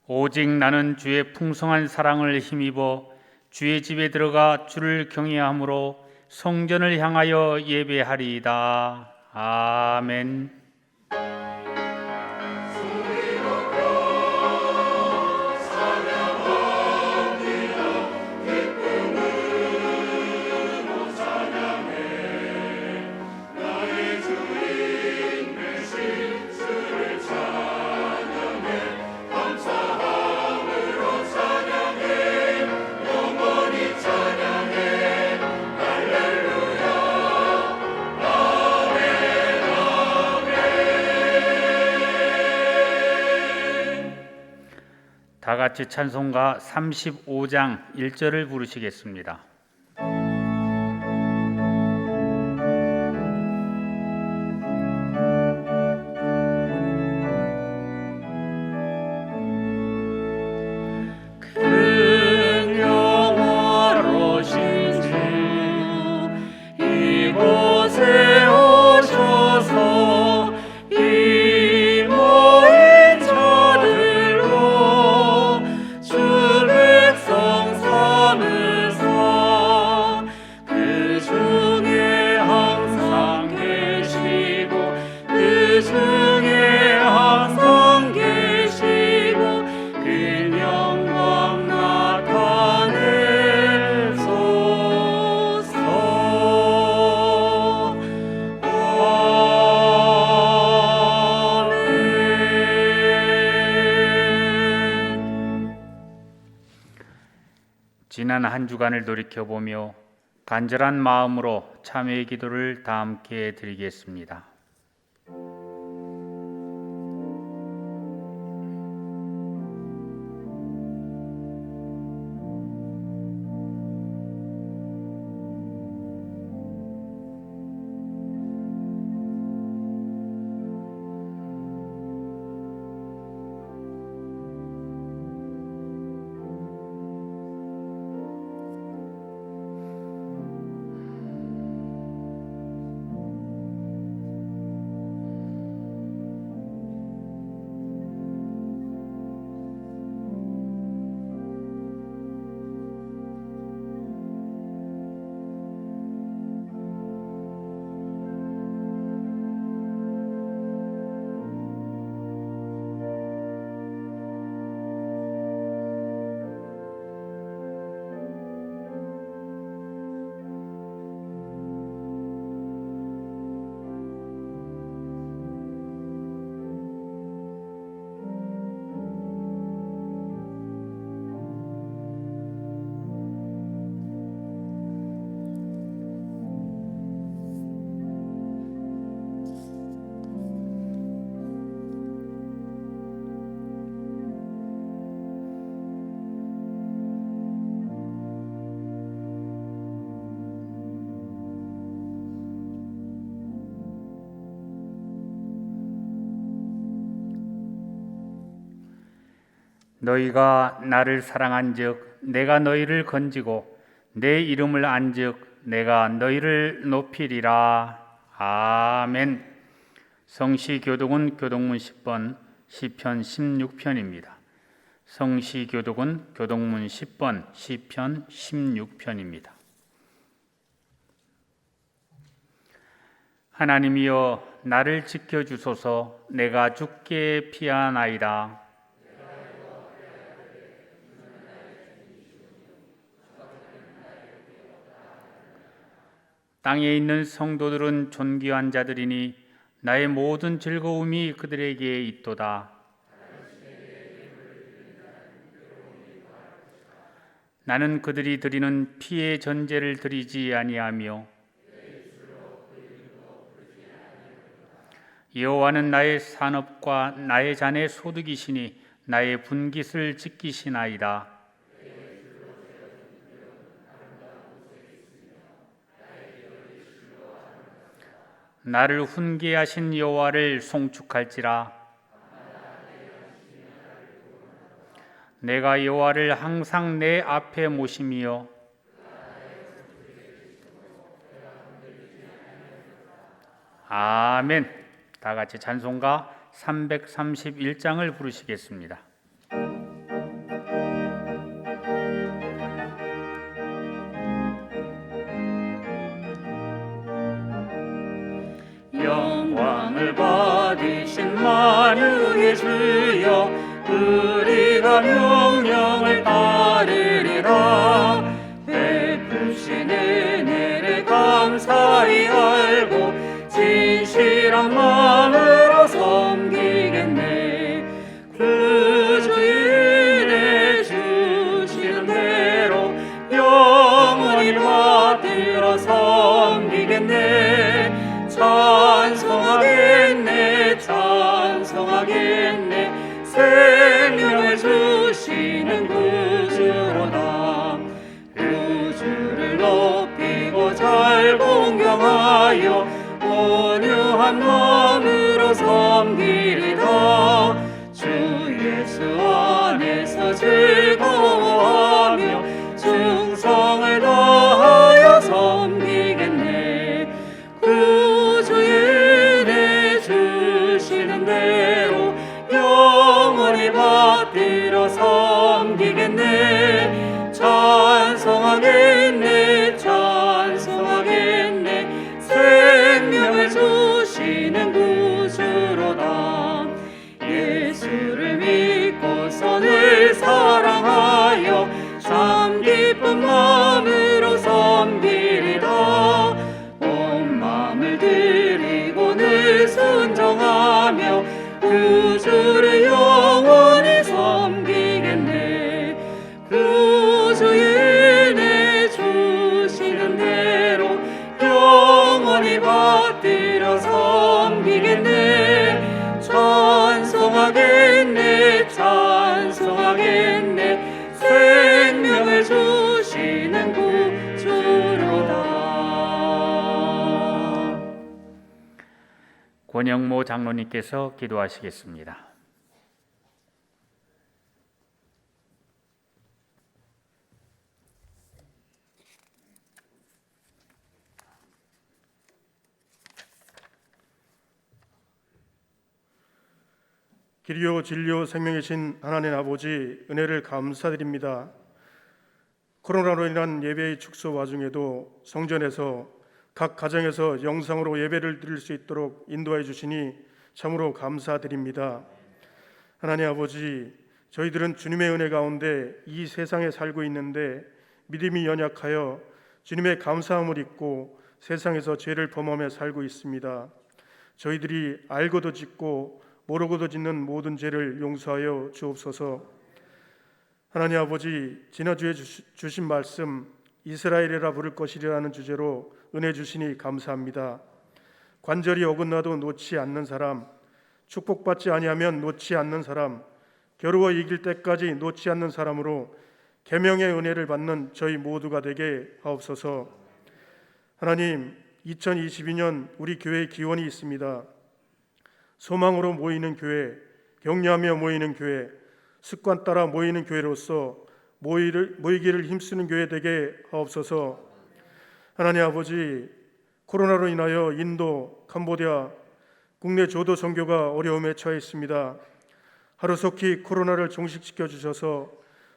오직 나는 주의 풍성한 사랑을 힘입어 주의 집에 들어가 주를 경외함으로 성전을 향하여 예배하리이다. 아멘. 다 같이 찬송가 35장 1절을 부르시겠습니다. 지난 한 주간을 돌이켜보며 간절한 마음으로 참회의 기도를 다 함께 드리겠습니다. 너희가 나를 사랑한즉 내가 너희를 건지고 내 이름을 안즉 내가 너희를 높이리라. 아멘. 성시교독은 교독문 10번 시편 16편입니다. 성시교독은 교독문 10번 시편 16편입니다. 하나님이여 나를 지켜주소서. 내가 죽게 피하나이다. 땅에 있는 성도들은 존귀한 자들이니 나의 모든 즐거움이 그들에게 있도다. 나는 그들이 드리는 피의 전제를 드리지 아니하며 여호와는 나의 산업과 나의 잔의 소득이시니 나의 분깃을 지키시나이다. 나를 훈계하신 여호와를 송축할지라. 내가 여호와를 항상 내 앞에 모심이요 아멘. 다 같이 찬송가 331장을 부르시겠습니다. 만유의 주여 우리가 명령을 따르리라. 베푸신 은혜를 감사히 알고 진실한 마음으로 섬기겠네. 구주의 은혜 주시는 대로 영원히 받들어 섬기겠네. 찬송하겠네 찬송하겠네. 생명을 주시는 구주로다. 구주를 높이고 잘 공경하여 온유한 마음으로 섬기리다. 주 예수 안에서 즐거워하며 충성을 다하여 섬기겠네. 구주의 은혜 주시는 대로 영원히 받들어 섬기겠네. 찬송하겠네 찬송하겠네. 생명을 주시는 구주로다. 예수를 믿고서 늘 사랑하여 참 기쁜 마음으로 섬기리다. 온 마음을 드리고 늘 순종하며 구주를 영원히 섬기겠네. 구주의 은혜 주시는 대로 영원히 받들어 섬기겠네. 찬송하겠네 찬송하겠네. 생명을 주시는 구주로다. 권영모 장로님께서 기도하시겠습니다. 길이요 진리요 생명이신 하나님 아버지, 은혜를 감사드립니다. 코로나로 인한 예배의 축소 와중에도 성전에서 각 가정에서 영상으로 예배를 드릴 수 있도록 인도해 주시니 참으로 감사드립니다. 하나님 아버지, 저희들은 주님의 은혜 가운데 이 세상에 살고 있는데 믿음이 연약하여 주님의 감사함을 잊고 세상에서 죄를 범하며 살고 있습니다. 저희들이 알고도 짓고 모르고도 짓는 모든 죄를 용서하여 주옵소서. 하나님 아버지, 지난주에 주신 말씀 이스라엘이라 부를 것이라는 주제로 은혜 주시니 감사합니다. 관절이 어긋나도 놓지 않는 사람, 축복받지 아니하면 놓지 않는 사람, 겨루어 이길 때까지 놓지 않는 사람으로 계명의 은혜를 받는 저희 모두가 되게 하옵소서. 하나님, 2022년 우리 교회의 기원이 있습니다. 소망으로 모이는 교회, 격려하며 모이는 교회, 습관 따라 모이는 교회로서 모이기를 힘쓰는 교회 되게 하옵소서. 하나님 아버지, 코로나로 인하여 인도, 캄보디아 국내 조도 선교가 어려움에 처해 있습니다. 하루속히 코로나를 종식시켜 주셔서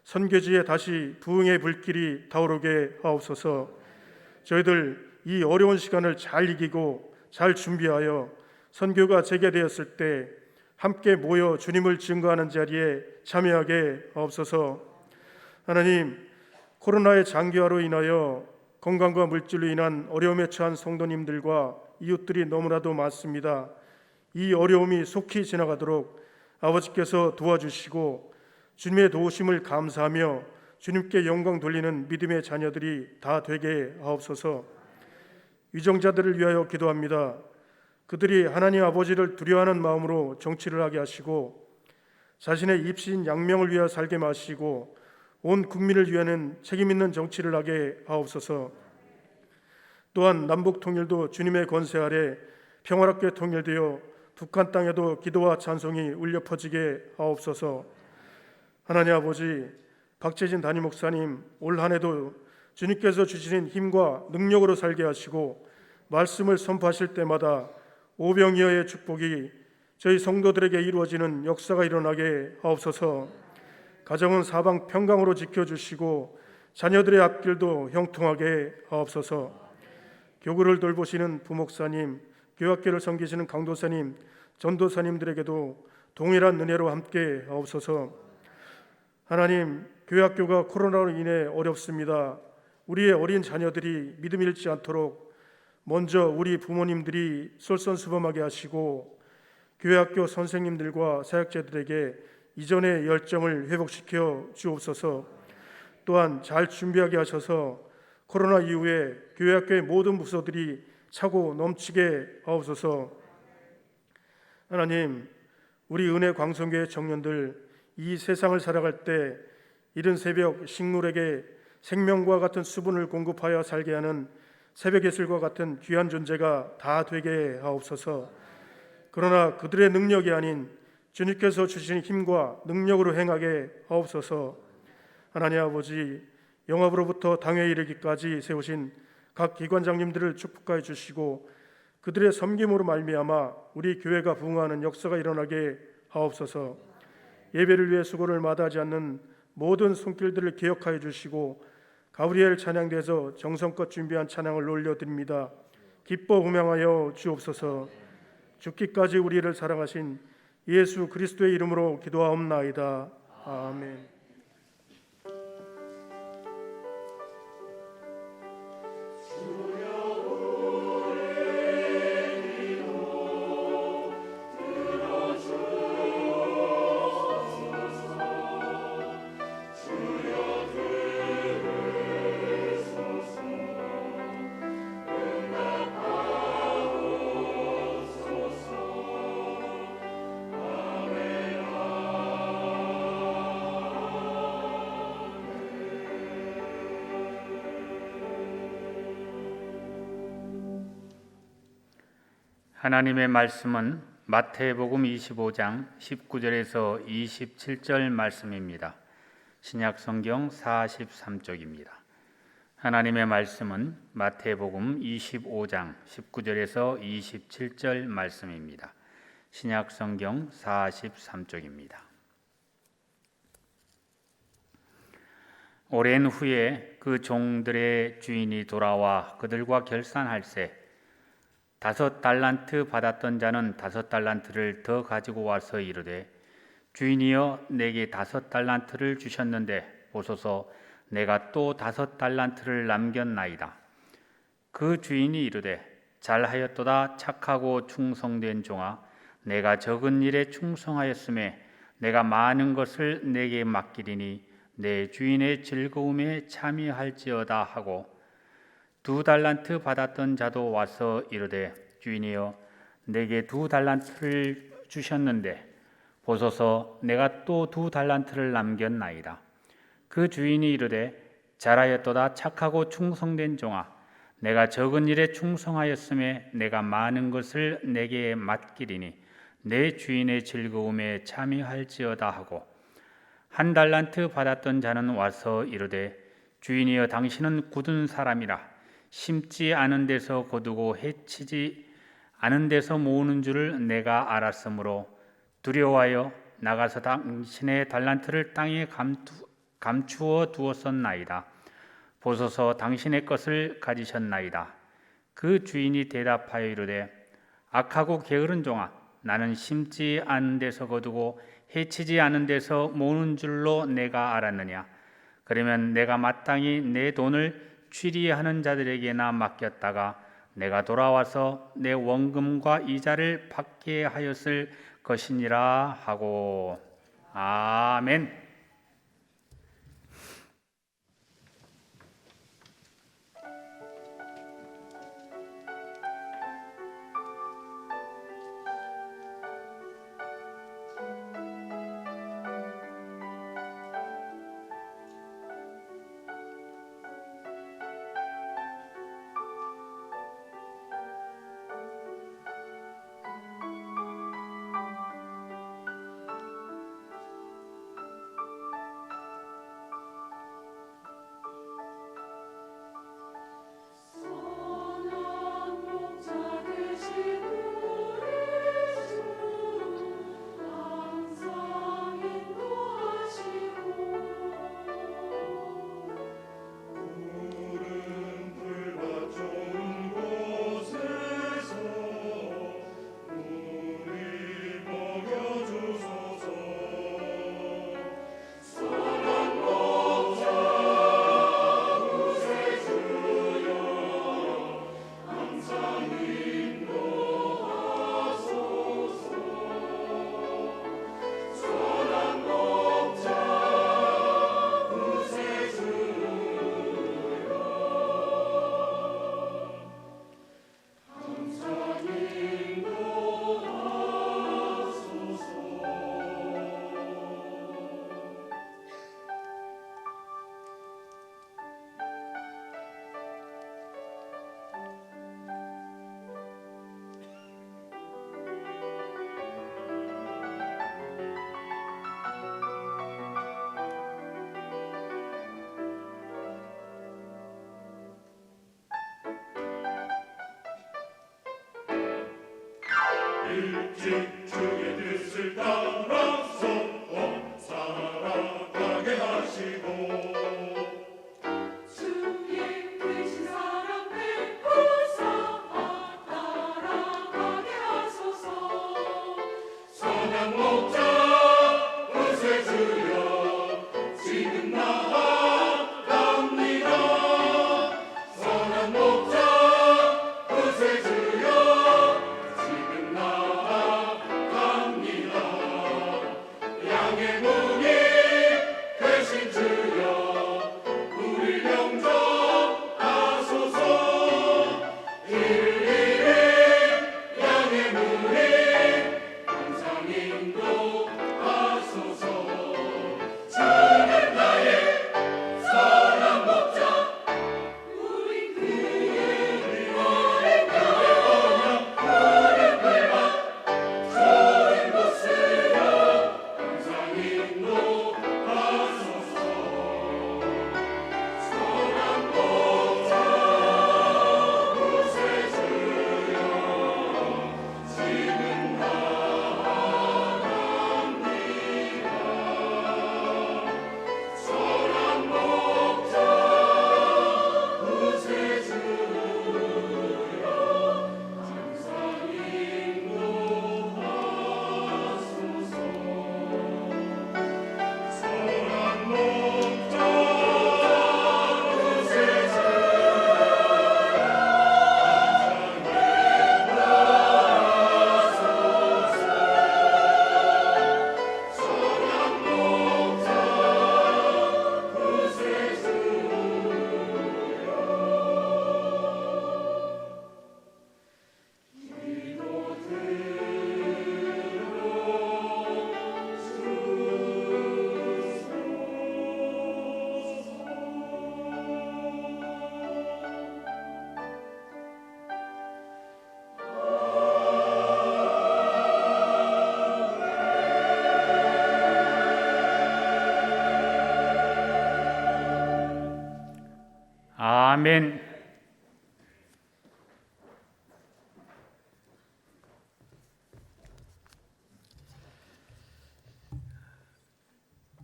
선교지에 다시 부흥의 불길이 타오르게 하옵소서. 저희들 이 어려운 시간을 잘 이기고 잘 준비하여 선교가 재개되었을 때 함께 모여 주님을 증거하는 자리에 참여하게 하옵소서. 하나님, 코로나의 장기화로 인하여 건강과 물질로 인한 어려움에 처한 성도님들과 이웃들이 너무나도 많습니다. 이 어려움이 속히 지나가도록 아버지께서 도와주시고 주님의 도우심을 감사하며 주님께 영광 돌리는 믿음의 자녀들이 다 되게 하옵소서. 위정자들을 위하여 기도합니다. 그들이 하나님 아버지를 두려워하는 마음으로 정치를 하게 하시고 자신의 입신 양명을 위하여 살게 마시고 온 국민을 위하는 책임 있는 정치를 하게 하옵소서. 또한 남북 통일도 주님의 권세 아래 평화롭게 통일되어 북한 땅에도 기도와 찬송이 울려 퍼지게 하옵소서. 하나님 아버지, 박재진 담임 목사님 올 한 해도 주님께서 주시는 힘과 능력으로 살게 하시고 말씀을 선포하실 때마다 오병이어의 축복이 저희 성도들에게 이루어지는 역사가 일어나게 하옵소서. 가정은 사방 평강으로 지켜주시고 자녀들의 앞길도 형통하게 하옵소서. 교구를 돌보시는 부목사님, 교학계를 섬기시는 강도사님, 전도사님들에게도 동일한 은혜로 함께 하옵소서. 하나님, 교회학교가 코로나로 인해 어렵습니다. 우리의 어린 자녀들이 믿음 잃지 않도록 먼저 우리 부모님들이 솔선수범하게 하시고 교회학교 선생님들과 사역자들에게 이전의 열정을 회복시켜 주옵소서. 또한 잘 준비하게 하셔서 코로나 이후에 교회학교의 모든 부서들이 차고 넘치게 하옵소서. 하나님, 우리 은혜 광성교회 청년들 이 세상을 살아갈 때 이른 새벽 식물에게 생명과 같은 수분을 공급하여 살게 하는 새벽 예술과 같은 귀한 존재가 다 되게 하옵소서. 그러나 그들의 능력이 아닌 주님께서 주신 힘과 능력으로 행하게 하옵소서. 하나님 아버지, 영업으로부터 당회에 이르기까지 세우신 각 기관장님들을 축복하여 주시고 그들의 섬김으로 말미암아 우리 교회가 부흥하는 역사가 일어나게 하옵소서. 예배를 위해 수고를 마다하지 않는 모든 손길들을 기억하여 주시고 가브리엘 찬양대에서 정성껏 준비한 찬양을 올려드립니다. 기뻐 음향하여 주옵소서. 죽기까지 우리를 사랑하신 예수 그리스도의 이름으로 기도하옵나이다. 아멘. 하나님의 말씀은 마태복음 25장 19절에서 27절 말씀입니다. 신약성경 43쪽입니다. 하나님의 말씀은 마태복음 25장 19절에서 27절 말씀입니다. 신약성경 43쪽입니다. 오랜 후에 그 종들의 주인이 돌아와 그들과 결산할세 5달란트 받았던 자는 5달란트를 더 가지고 와서 이르되 주인이여 내게 5달란트를 주셨는데 보소서 내가 또 5달란트를 남겼나이다. 그 주인이 이르되 잘하였도다 착하고 충성된 종아 내가 적은 일에 충성하였음에 내가 많은 것을 내게 맡기리니 내 주인의 즐거움에 참여할지어다 하고 2달란트 받았던 자도 와서 이르되 주인이여 내게 2달란트를 주셨는데 보소서 내가 또 2달란트를 남겼나이다. 그 주인이 이르되 잘하였도다 착하고 충성된 종아 내가 적은 일에 충성하였음에 내가 많은 것을 내게 맡기리니 내 주인의 즐거움에 참여할지어다 하고 1달란트 받았던 자는 와서 이르되 주인이여 당신은 굳은 사람이라 심지 않은 데서 거두고 해치지 않은 데서 모으는 줄을 내가 알았으므로 두려워하여 나가서 당신의 달란트를 땅에 감추어 두었었나이다. 보소서 당신의 것을 가지셨나이다. 그 주인이 대답하여 이르되 악하고 게으른 종아 나는 심지 않은 데서 거두고 해치지 않은 데서 모으는 줄로 내가 알았느냐. 그러면 내가 마땅히 내 돈을 취리하는 자들에게나 맡겼다가 내가 돌아와서 내 원금과 이자를 받게 하였을 것이니라 하고. 아멘. 오직 주의 뜻을 따라서 살아가게 하시고 주의 크신 사랑 베푸사 따라가게 하소서. 선한 목자 의세 주여 지금 나아갑니다. 선한 목자 의세 주여 지금 나아갑니다. 양의 문이 되신 주여 우리 영접하소서. 이를 양의 문이 항상 인도하소서. 주는 나의 선한 목자 우리 그의 어린 불만 좋은 곳으로 항상 인도하소서. 선한 목자 구세주여 지금 나아갑니다. 선한 목자 구세주여 항상 인도하소서. 선한 목자 아멘.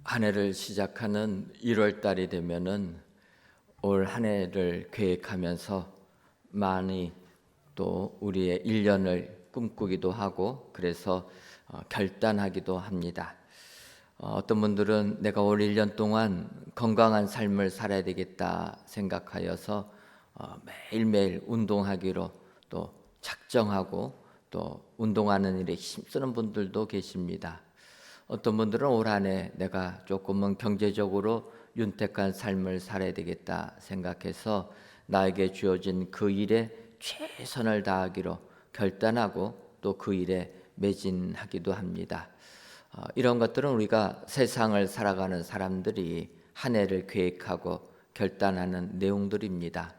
한 해를 시작하는 1월 달이 되면은 올 한 해를 계획하면서 많이 또 우리의 1년을 꿈꾸기도 하고 그래서 결단하기도 합니다. 어떤 분들은 내가 올 1년 동안 건강한 삶을 살아야 되겠다 생각하여서 매일매일 운동하기로 또 작정하고 또 운동하는 일에 힘쓰는 분들도 계십니다. 어떤 분들은 올 한 해 내가 조금은 경제적으로 윤택한 삶을 살아야 되겠다 생각해서 나에게 주어진 그 일에 최선을 다하기로 결단하고 또 그 일에 매진하기도 합니다. 이런 것들은 우리가 세상을 살아가는 사람들이 한 해를 계획하고 결단하는 내용들입니다.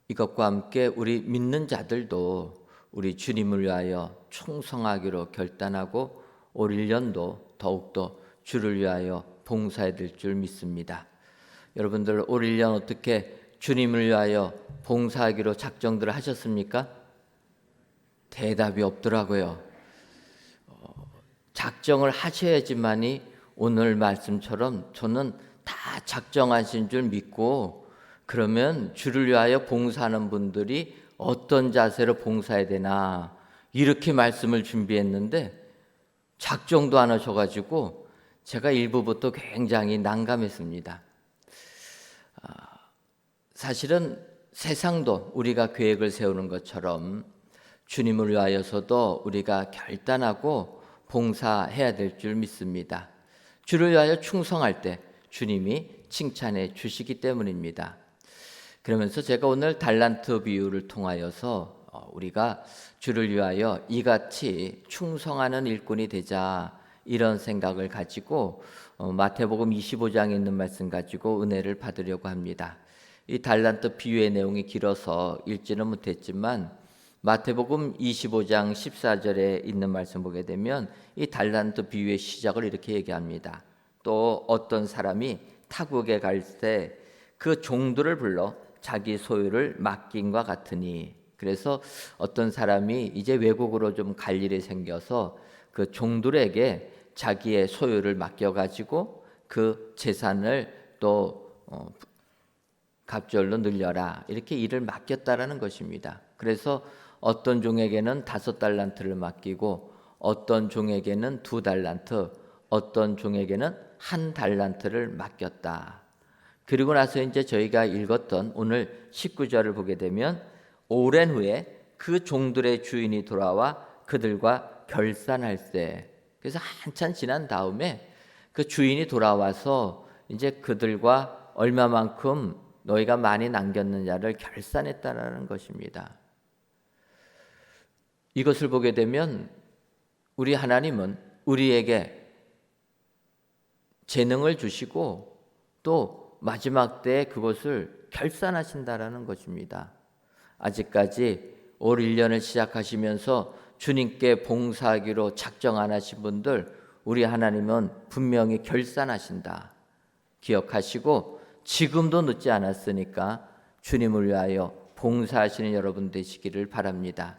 이것과 함께 우리 믿는 자들도 우리 주님을 위하여 충성하기로 결단하고 올 1년도 더욱더 주를 위하여 봉사해야 될 줄 믿습니다. 여러분들 올 1년 어떻게 주님을 위하여 봉사하기로 작정들 하셨습니까? 대답이 없더라고요. 작정을 하셔야지만이 오늘 말씀처럼 저는 다 작정하신 줄 믿고 그러면 주를 위하여 봉사하는 분들이 어떤 자세로 봉사해야 되나 이렇게 말씀을 준비했는데 작정도 안 하셔가지고 제가 일부부터 굉장히 난감했습니다. 사실은 세상도 우리가 계획을 세우는 것처럼 주님을 위하여서도 우리가 결단하고 봉사해야 될 줄 믿습니다. 주를 위하여 충성할 때 주님이 칭찬해 주시기 때문입니다. 그러면서 제가 오늘 달란트 비유를 통하여서 우리가 주를 위하여 이같이 충성하는 일꾼이 되자 이런 생각을 가지고 마태복음 25장에 있는 말씀 가지고 은혜를 받으려고 합니다. 이 달란트 비유의 내용이 길어서 읽지는 못했지만 마태복음 25장 14절에 있는 말씀 보게 되면 이 달란트 비유의 시작을 이렇게 얘기합니다. 또 어떤 사람이 타국에 갈 때 그 종들을 불러 자기 소유를 맡긴과 같으니 그래서 어떤 사람이 이제 외국으로 좀 갈 일이 생겨서 그 종들에게 자기의 소유를 맡겨가지고 그 재산을 또 갑절로 늘려라 이렇게 일을 맡겼다라는 것입니다. 그래서 어떤 종에게는 5달란트를 맡기고 어떤 종에게는 2달란트, 어떤 종에게는 1달란트를 맡겼다. 그리고 나서 이제 저희가 읽었던 오늘 19절을 보게 되면 오랜 후에 그 종들의 주인이 돌아와 그들과 결산할세. 그래서 한참 지난 다음에 그 주인이 돌아와서 이제 그들과 얼마만큼 너희가 많이 남겼느냐를 결산했다라는 것입니다. 이것을 보게 되면 우리 하나님은 우리에게 재능을 주시고 또 마지막 때에 그것을 결산하신다라는 것입니다. 아직까지 올 1년을 시작하시면서 주님께 봉사하기로 작정 안 하신 분들 우리 하나님은 분명히 결산하신다. 기억하시고 지금도 늦지 않았으니까 주님을 위하여 봉사하시는 여러분 되시기를 바랍니다.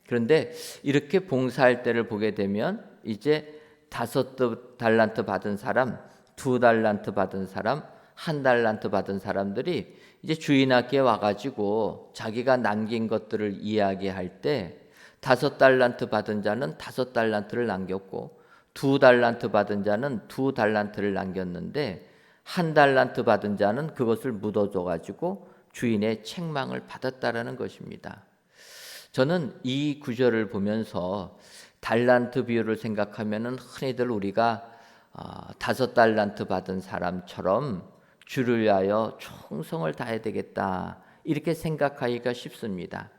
그런데 이렇게 봉사할 때를 보게 되면 이제 5달란트 받은 사람, 2달란트 받은 사람, 1달란트 받은 사람들이 이제 주인에게 와가지고 자기가 남긴 것들을 이야기할 때 5달란트 받은 자는 5달란트를 남겼고 2달란트 받은 자는 2달란트를 남겼는데 1달란트 받은 자는 그것을 묻어줘가지고 주인의 책망을 받았다라는 것입니다. 저는 이 구절을 보면서 달란트 비유를 생각하면은 흔히들 우리가 5달란트 받은 사람처럼 주를 위하여 충성을 다해야 되겠다 이렇게 생각하기가 쉽습니다.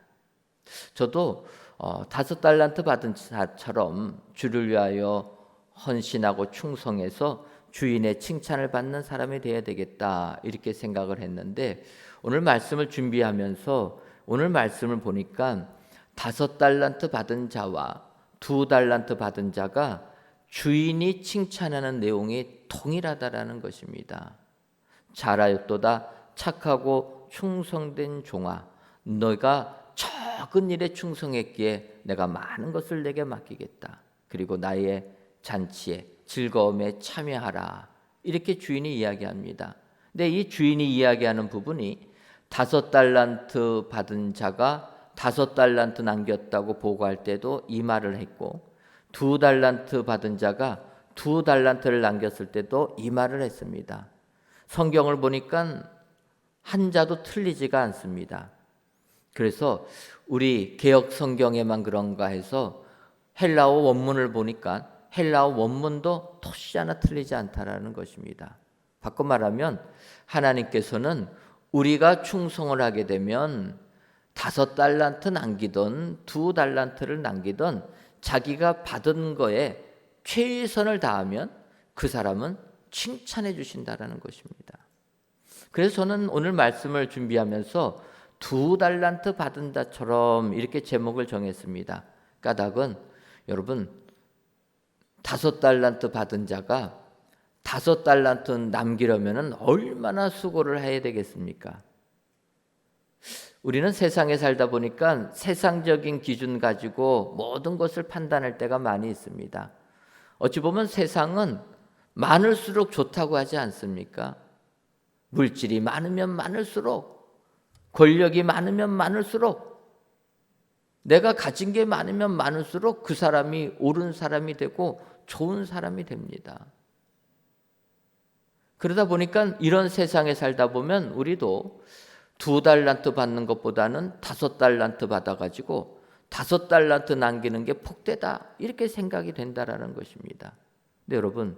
저도 5달란트 받은 자처럼 주를 위하여 헌신하고 충성해서 주인의 칭찬을 받는 사람이 되어야 되겠다 이렇게 생각을 했는데 오늘 말씀을 준비하면서 오늘 말씀을 보니까 5달란트 받은 자와 2달란트 받은 자가 주인이 칭찬하는 내용이 동일하다라는 것입니다. 잘하였도다 착하고 충성된 종아 너가 적은 일에 충성했기에 내가 많은 것을 내게 맡기겠다. 그리고 나의 잔치에 즐거움에 참여하라. 이렇게 주인이 이야기합니다. 근데 이 주인이 이야기하는 부분이 5달란트 받은 자가 5달란트 남겼다고 보고할 때도 이 말을 했고 2달란트 받은 자가 2달란트를 남겼을 때도 이 말을 했습니다. 성경을 보니까 한자도 틀리지가 않습니다. 그래서 우리 개역 성경에만 그런가 해서 헬라어 원문을 보니까 헬라어 원문도 토시 하나 틀리지 않다라는 것입니다. 바꿔 말하면 하나님께서는 우리가 충성을 하게 되면 5달란트 남기든 2달란트를 남기든 자기가 받은 거에 최선을 다하면 그 사람은 칭찬해 주신다라는 것입니다. 그래서 저는 오늘 말씀을 준비하면서 2달란트 받은 자처럼 이렇게 제목을 정했습니다. 까닭은 여러분 5달란트 받은 자가 5달란트 남기려면 얼마나 수고를 해야 되겠습니까? 우리는 세상에 살다 보니까 세상적인 기준 가지고 모든 것을 판단할 때가 많이 있습니다. 어찌 보면 세상은 많을수록 좋다고 하지 않습니까? 물질이 많으면 많을수록, 권력이 많으면 많을수록, 내가 가진 게 많으면 많을수록 그 사람이 옳은 사람이 되고 좋은 사람이 됩니다. 그러다 보니까 이런 세상에 살다 보면 우리도 2달란트 받는 것보다는 5달란트 받아가지고 5달란트 남기는 게 복되다 이렇게 생각이 된다라는 것입니다. 근데 여러분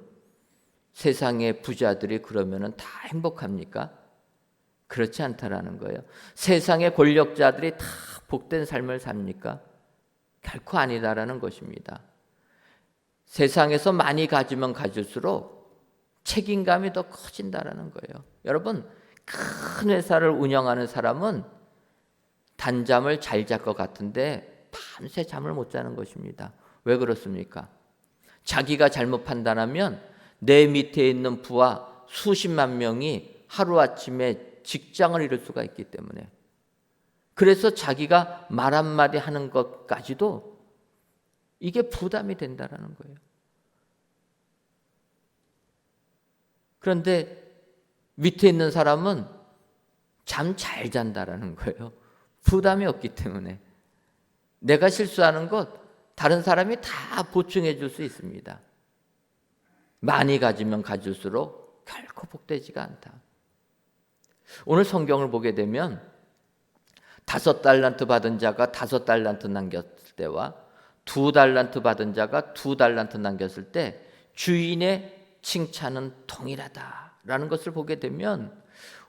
세상의 부자들이 그러면은 다 행복합니까? 그렇지 않다라는 거예요. 세상의 권력자들이 다 복된 삶을 삽니까? 결코 아니다라는 것입니다. 세상에서 많이 가지면 가질수록 책임감이 더 커진다라는 거예요. 여러분 큰 회사를 운영하는 사람은 단잠을 잘 잘 것 같은데 밤새 잠을 못 자는 것입니다. 왜 그렇습니까? 자기가 잘못 판단하면 내 밑에 있는 부하 수십만 명이 하루아침에 직장을 잃을 수가 있기 때문에 그래서 자기가 말 한마디 하는 것까지도 이게 부담이 된다라는 거예요. 그런데 밑에 있는 사람은 잠 잘 잔다라는 거예요. 부담이 없기 때문에. 내가 실수하는 것 다른 사람이 다 보충해 줄 수 있습니다. 많이 가지면 가질수록 결코 복되지가 않다. 오늘 성경을 보게 되면 5달란트 받은 자가 5달란트 남겼을 때와 2달란트 받은 자가 2달란트 남겼을 때 주인의 칭찬은 동일하다라는 것을 보게 되면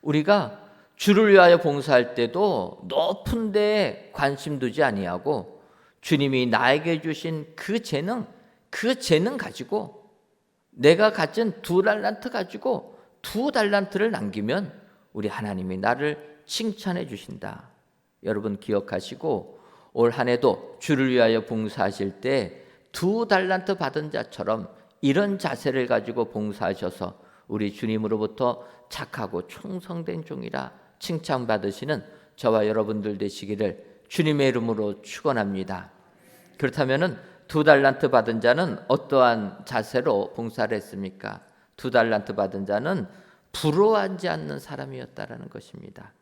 우리가 주를 위하여 봉사할 때도 높은 데에 관심 두지 아니하고 주님이 나에게 주신 그 재능 가지고 내가 가진 2달란트 가지고 2달란트를 남기면 우리 하나님이 나를 칭찬해 주신다. 여러분 기억하시고 올 한 해도 주를 위하여 봉사하실 때 2달란트 받은 자처럼 이런 자세를 가지고 봉사하셔서 우리 주님으로부터 착하고 충성된 종이라 칭찬받으시는 저와 여러분들 되시기를 주님의 이름으로 축원합니다. 그렇다면은 2달란트 받은 자는 어떠한 자세로 봉사를 했습니까? 2달란트 받은 자는 부러워하지 않는 사람이었다라는 것입니다.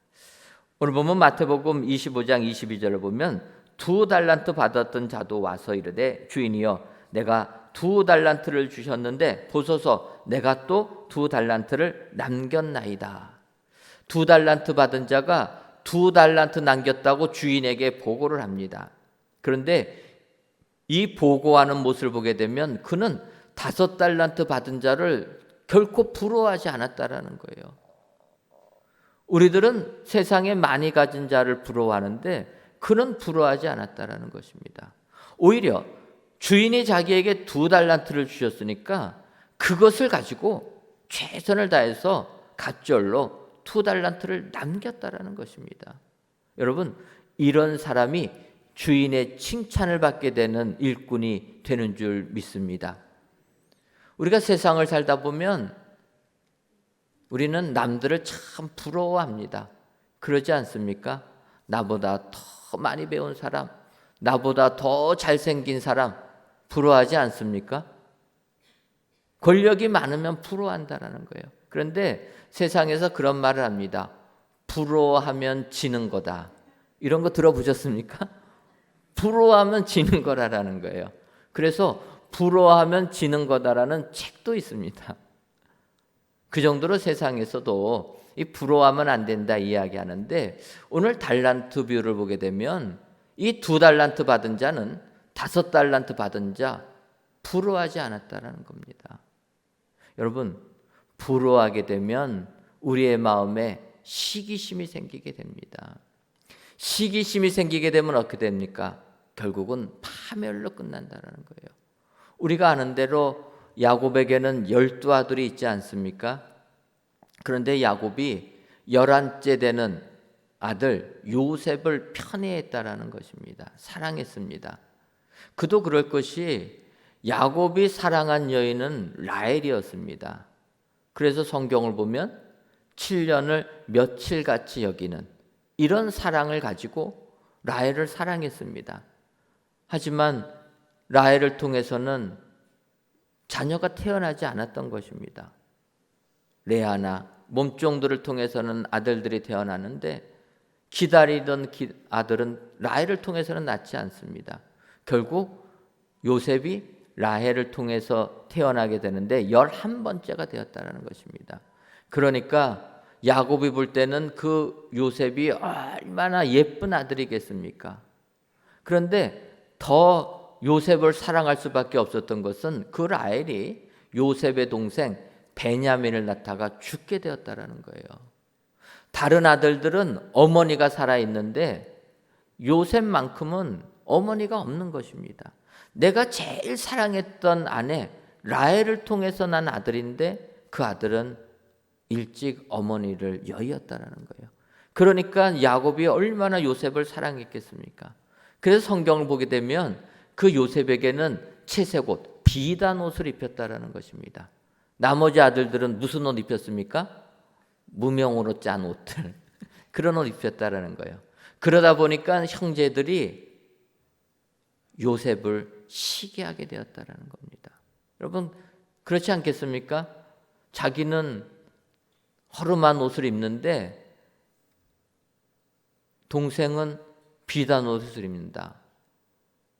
오늘 보면 마태복음 25장 22절을 보면 2달란트 받았던 자도 와서 이르되 주인이여 내가 2달란트를 주셨는데 보소서 내가 또 2달란트를 남겼나이다. 2달란트 받은 자가 2달란트 남겼다고 주인에게 보고를 합니다. 그런데 이 보고하는 모습을 보게 되면 그는 5달란트 받은 자를 결코 부러워하지 않았다라는 거예요. 우리들은 세상에 많이 가진 자를 부러워하는데 그는 부러워하지 않았다라는 것입니다. 오히려 주인이 자기에게 2달란트를 주셨으니까 그것을 가지고 최선을 다해서 갑절로 2달란트를 남겼다라는 것입니다. 여러분, 이런 사람이 주인의 칭찬을 받게 되는 일꾼이 되는 줄 믿습니다. 우리가 세상을 살다 보면 우리는 남들을 참 부러워합니다. 그러지 않습니까? 나보다 더 많이 배운 사람, 나보다 더 잘생긴 사람 부러워하지 않습니까? 권력이 많으면 부러워한다는 거예요. 그런데 세상에서 그런 말을 합니다. 부러워하면 지는 거다. 이런 거 들어보셨습니까? 부러워하면 지는 거라는 거예요. 그래서 부러워하면 지는 거다라는 책도 있습니다. 그 정도로 세상에서도 이 부러워하면 안 된다 이야기하는데 오늘 달란트 비유를 보게 되면 이 2달란트 받은 자는 5달란트 받은 자 부러워하지 않았다라는 겁니다. 여러분, 부러워하게 되면 우리의 마음에 시기심이 생기게 됩니다. 시기심이 생기게 되면 어떻게 됩니까? 결국은 파멸로 끝난다는 거예요. 우리가 아는 대로 야곱에게는 12아들이 있지 않습니까? 그런데 야곱이 11째 되는 아들 요셉을 편애했다라는 것입니다. 사랑했습니다. 그도 그럴 것이 야곱이 사랑한 여인은 라헬이었습니다. 그래서 성경을 보면 7년을 며칠같이 여기는 이런 사랑을 가지고 라헬을 사랑했습니다. 하지만 라헬을 통해서는 자녀가 태어나지 않았던 것입니다. 레아나 몸종들을 통해서는 아들들이 태어나는데 기다리던 아들은 라헬을 통해서는 낳지 않습니다. 결국 요셉이 라헬을 통해서 태어나게 되는데 11번째가 되었다는 것입니다. 그러니까 야곱이 볼 때는 그 요셉이 얼마나 예쁜 아들이겠습니까? 그런데 더 요셉을 사랑할 수밖에 없었던 것은 그 라헬이 요셉의 동생 베냐민을 낳다가 죽게 되었다는 거예요. 다른 아들들은 어머니가 살아있는데 요셉만큼은 어머니가 없는 것입니다. 내가 제일 사랑했던 아내 라헬을 통해서 난 아들인데 그 아들은 일찍 어머니를 여의었다는 거예요. 그러니까 야곱이 얼마나 요셉을 사랑했겠습니까? 그래서 성경을 보게 되면 그 요셉에게는 채색 옷, 비단 옷을 입혔다는 것입니다. 나머지 아들들은 무슨 옷 입혔습니까? 무명으로 짠 옷들 그런 옷 입혔다는 거예요. 그러다 보니까 형제들이 요셉을 시기하게 되었다라는 겁니다. 여러분 그렇지 않겠습니까? 자기는 허름한 옷을 입는데 동생은 비단 옷을 입는다.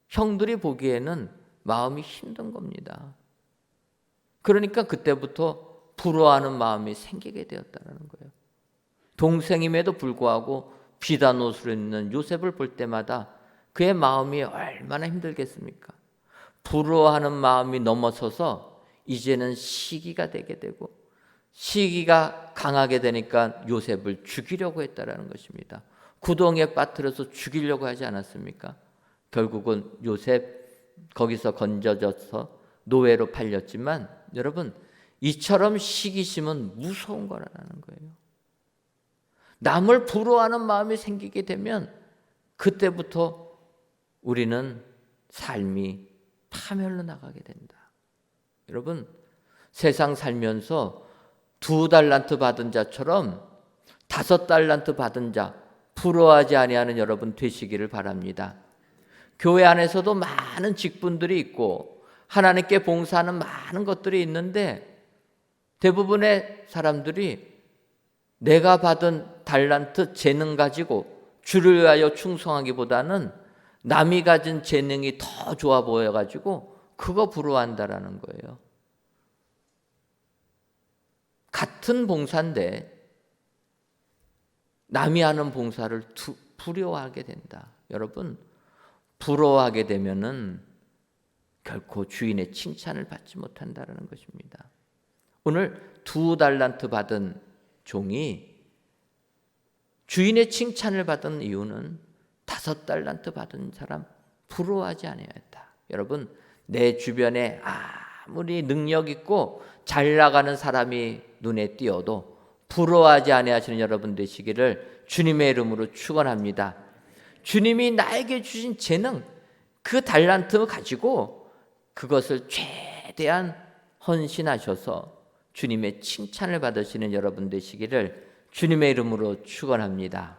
형들이 보기에는 마음이 힘든 겁니다. 그러니까 그때부터 부러워하는 마음이 생기게 되었다는 거예요. 동생임에도 불구하고 비단 옷을 입는 요셉을 볼 때마다 그의 마음이 얼마나 힘들겠습니까? 부러워하는 마음이 넘어서서 이제는 시기가 되게 되고 시기가 강하게 되니까 요셉을 죽이려고 했다라는 것입니다. 구덩이에 빠뜨려서 죽이려고 하지 않았습니까? 결국은 요셉 거기서 건져져서 노예로 팔렸지만 여러분 이처럼 시기심은 무서운 거라는 거예요. 남을 부러워하는 마음이 생기게 되면 그때부터 우리는 삶이 파멸로 나가게 된다. 여러분 세상 살면서 2달란트 받은 자처럼 5달란트 받은 자 부러워하지 아니하는 여러분 되시기를 바랍니다. 교회 안에서도 많은 직분들이 있고 하나님께 봉사하는 많은 것들이 있는데 대부분의 사람들이 내가 받은 달란트 재능 가지고 주를 위하여 충성하기보다는 남이 가진 재능이 더 좋아 보여가지고 그거 부러워한다라는 거예요. 같은 봉사인데 남이 하는 봉사를 부러워하게 된다. 여러분 부러워하게 되면은 결코 주인의 칭찬을 받지 못한다는 것입니다. 오늘 2달란트 받은 종이 주인의 칭찬을 받은 이유는 5달란트 받은 사람 부러워하지 아니하였다. 여러분 내 주변에 아무리 능력 있고 잘 나가는 사람이 눈에 띄어도 부러워하지 아니하시는 여러분 되시기를 주님의 이름으로 축원합니다. 주님이 나에게 주신 재능 그 달란트 가지고 그것을 최대한 헌신하셔서 주님의 칭찬을 받으시는 여러분 되시기를 주님의 이름으로 축원합니다.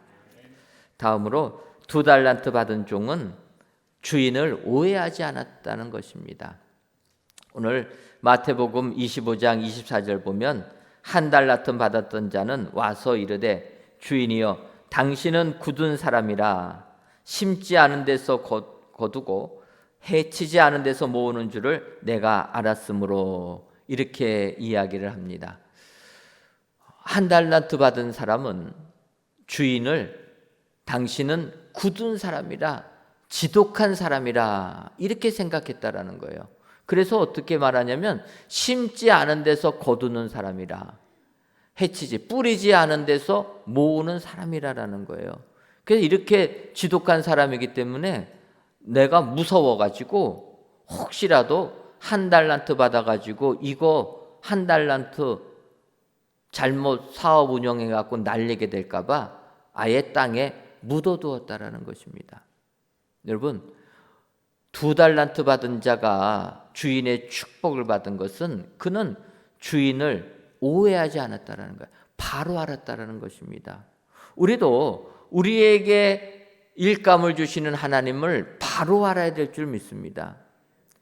다음으로 2달란트 받은 종은 주인을 오해하지 않았다는 것입니다. 오늘 마태복음 25장 24절 보면 1달란트 받았던 자는 와서 이르되 주인이여 당신은 굳은 사람이라 심지 않은 데서 거두고 해치지 않은 데서 모으는 줄을 내가 알았으므로 이렇게 이야기를 합니다. 1달란트 받은 사람은 주인을 당신은 굳은 사람이라 지독한 사람이라 이렇게 생각했다라는 거예요. 그래서 어떻게 말하냐면 심지 않은 데서 거두는 사람이라 해치지 뿌리지 않은 데서 모으는 사람이라는 거예요. 그래서 이렇게 지독한 사람이기 때문에 내가 무서워가지고 혹시라도 1달란트 받아가지고 이거 1달란트 잘못 사업 운영해갖고 날리게 될까봐 아예 땅에 묻어두었다라는 것입니다. 여러분 2달란트 받은 자가 주인의 축복을 받은 것은 그는 주인을 오해하지 않았다라는 거예요. 바로 알았다라는 것입니다. 우리도 우리에게 일감을 주시는 하나님을 바로 알아야 될 줄 믿습니다.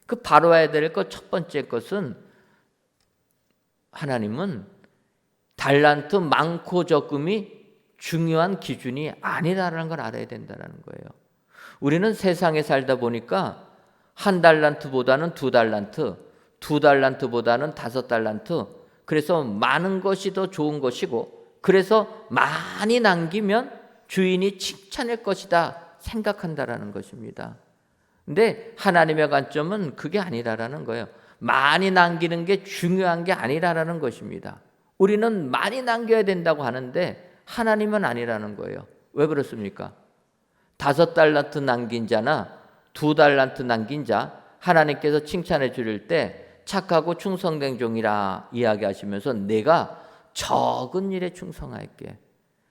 그 바로 알아야 될 것 첫 번째 것은 하나님은 달란트 많고 적음이 중요한 기준이 아니라는 걸 알아야 된다는 거예요. 우리는 세상에 살다 보니까 1달란트보다는 2달란트, 2달란트보다는 5달란트, 그래서 많은 것이 더 좋은 것이고 그래서 많이 남기면 주인이 칭찬할 것이다 생각한다라는 것입니다. 근데 하나님의 관점은 그게 아니라는 거예요. 많이 남기는 게 중요한 게 아니라는 것입니다. 우리는 많이 남겨야 된다고 하는데 하나님은 아니라는 거예요. 왜 그렇습니까? 5달란트 남긴 자나 2달란트 남긴 자 하나님께서 칭찬해 주실 때 착하고 충성된 종이라 이야기하시면서 내가 적은 일에 충성할게.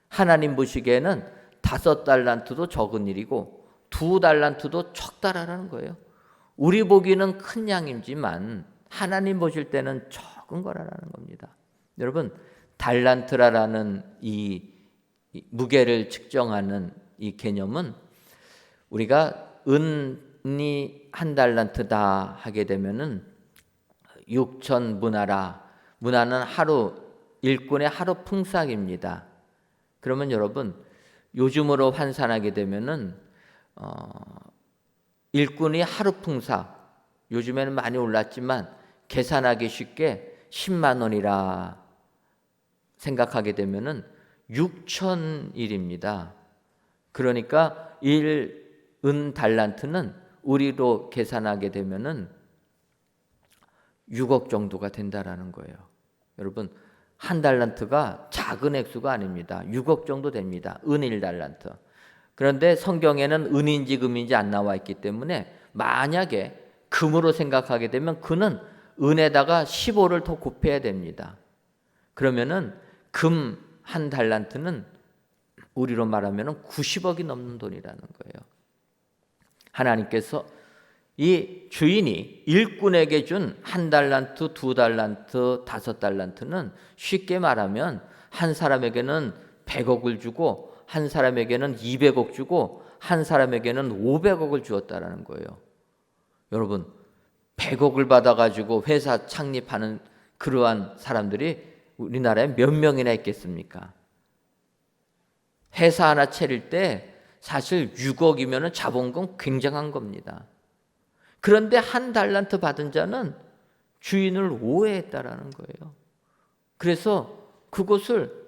하나님 보시기에는 5달란트도 적은 일이고 2달란트도 적다라는 거예요. 우리 보기는 큰 양이지만 하나님 보실 때는 적은 거라는 겁니다. 여러분 달란트라는 이 무게를 측정하는 이 개념은 우리가 은이 1달란트다 하게 되면은 6천 문화라. 문화는 하루 일꾼의 하루 풍삭입니다. 그러면 여러분 요즘으로 환산하게 되면은 일꾼이 하루 풍삭, 요즘에는 많이 올랐지만 계산하기 쉽게 10만 원이라 생각하게 되면은 6,000일입니다. 그러니까 1은 달란트는 우리로 계산하게 되면은 6억 정도가 된다라는 거예요. 여러분, 1달란트가 작은 액수가 아닙니다. 6억 정도 됩니다. 은 1달란트. 그런데 성경에는 은인지 금인지 안 나와 있기 때문에 만약에 금으로 생각하게 되면 그는 은에다가 15를 더 곱해야 됩니다. 그러면은 금 1달란트는 우리로 말하면 90억이 넘는 돈이라는 거예요. 하나님께서 이 주인이 일꾼에게 준 1달란트, 2달란트, 5달란트는 쉽게 말하면 한 사람에게는 100억을 주고 한 사람에게는 200억 주고 한 사람에게는 500억을 주었다라는 거예요. 여러분, 100억을 받아가지고 회사 창립하는 그러한 사람들이 우리나라에 몇 명이나 있겠습니까? 회사 하나 차릴 때 사실 6억이면 자본금 굉장한 겁니다. 그런데 1달란트 받은 자는 주인을 오해했다라는 거예요. 그래서 그것을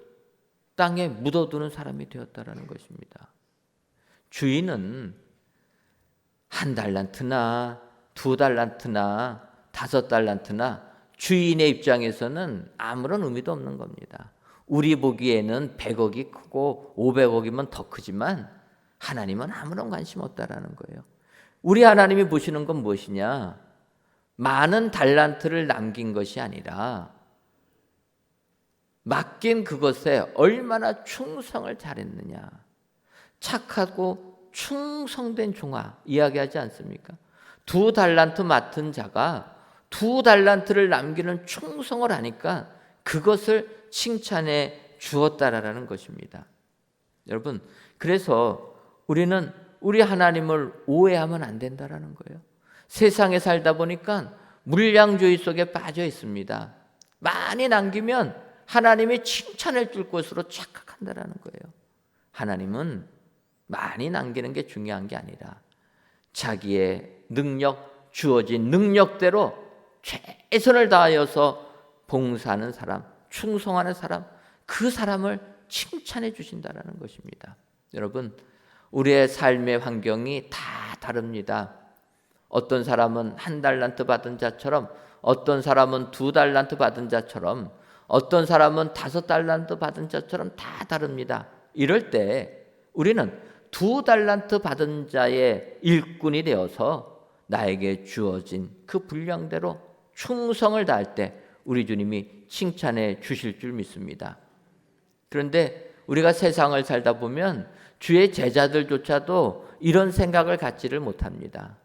땅에 묻어두는 사람이 되었다라는 것입니다. 주인은 1달란트나 2달란트나 5달란트나 주인의 입장에서는 아무런 의미도 없는 겁니다. 우리 보기에는 100억이 크고 500억이면 더 크지만 하나님은 아무런 관심 없다라는 거예요. 우리 하나님이 보시는 건 무엇이냐? 많은 달란트를 남긴 것이 아니라 맡긴 그것에 얼마나 충성을 잘했느냐. 착하고 충성된 종아 이야기하지 않습니까? 2달란트 맡은 자가 2달란트를 남기는 충성을 하니까 그것을 칭찬해 주었다라는 것입니다. 여러분, 그래서 우리는 우리 하나님을 오해하면 안 된다라는 거예요. 세상에 살다 보니까 물량주의 속에 빠져 있습니다. 많이 남기면 하나님이 칭찬해 줄 것으로 착각한다라는 거예요. 하나님은 많이 남기는 게 중요한 게 아니라 자기의 능력, 주어진 능력대로 최선을 다하여서 봉사하는 사람, 충성하는 사람, 그 사람을 칭찬해 주신다라는 것입니다. 여러분, 우리의 삶의 환경이 다 다릅니다. 어떤 사람은 1달란트 받은 자처럼, 어떤 사람은 2달란트 받은 자처럼, 어떤 사람은 5달란트 받은 자처럼 다 다릅니다. 이럴 때 우리는 2달란트 받은 자의 일꾼이 되어서 나에게 주어진 그 분량대로 충성을 다할 때 우리 주님이 칭찬해 주실 줄 믿습니다. 그런데 우리가 세상을 살다 보면 주의 제자들조차도 이런 생각을 갖지를 못합니다.